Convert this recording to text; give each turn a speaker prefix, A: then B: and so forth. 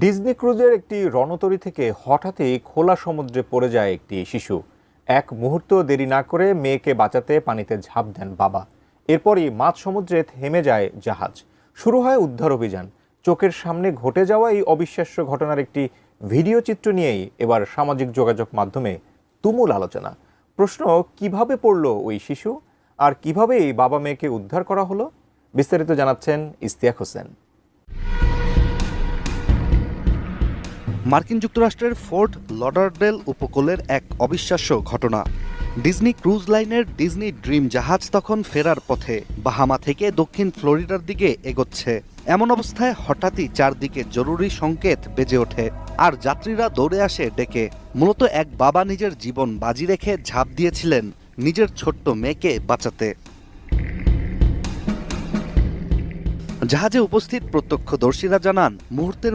A: Disney ক্রুজের একটি রণতরী থেকে হঠাৎই খোলা সমুদ্রে পড়ে যায় একটি শিশু। এক মুহূর্ত দেরি না করে মেয়েকে বাঁচাতে পানিতে ঝাঁপ দেন বাবা। এরপরই মাঝ সমুদ্রে থেমে যায় জাহাজ। শুরু হয় উদ্ধার অভিযান। চোখের সামনে ঘটে যাওয়া এই অবিশ্বাস্য ঘটনার একটি ভিডিও চিত্র নিয়েই এবার সামাজিক যোগাযোগ মাধ্যমে তুমুল আলোচনা। প্রশ্ন, কিভাবে পড়ল ওই শিশু, আর কিভাবে এই বাবা মেয়েকে উদ্ধার করা হলো? বিস্তারিত জানাচ্ছেন ইস্তিয়াক হোসেন।
B: মার্কিন যুক্তরাষ্ট্রের ফোর্ট লডারডেল উপকূলের এক অবিশ্বাস্য ঘটনা। ডিজনি ক্রুজ লাইনের ডিজনি ড্রিম জাহাজ তখন ফেরার পথে বাহামা থেকে দক্ষিণ ফ্লোরিডার দিকে এগোচ্ছে। এমন অবস্থায় হঠাৎই চারদিকে জরুরি সংকেত বেজে ওঠে, আর যাত্রীরা দৌড়ে আসে ডেকে। মূলত এক বাবা নিজের জীবন বাজি রেখে ঝাঁপ দিয়েছিলেন নিজের ছোট্ট মেয়েকে বাঁচাতে। জাহাজে উপস্থিত প্রত্যক্ষদর্শীরা জানান, মুহূর্তের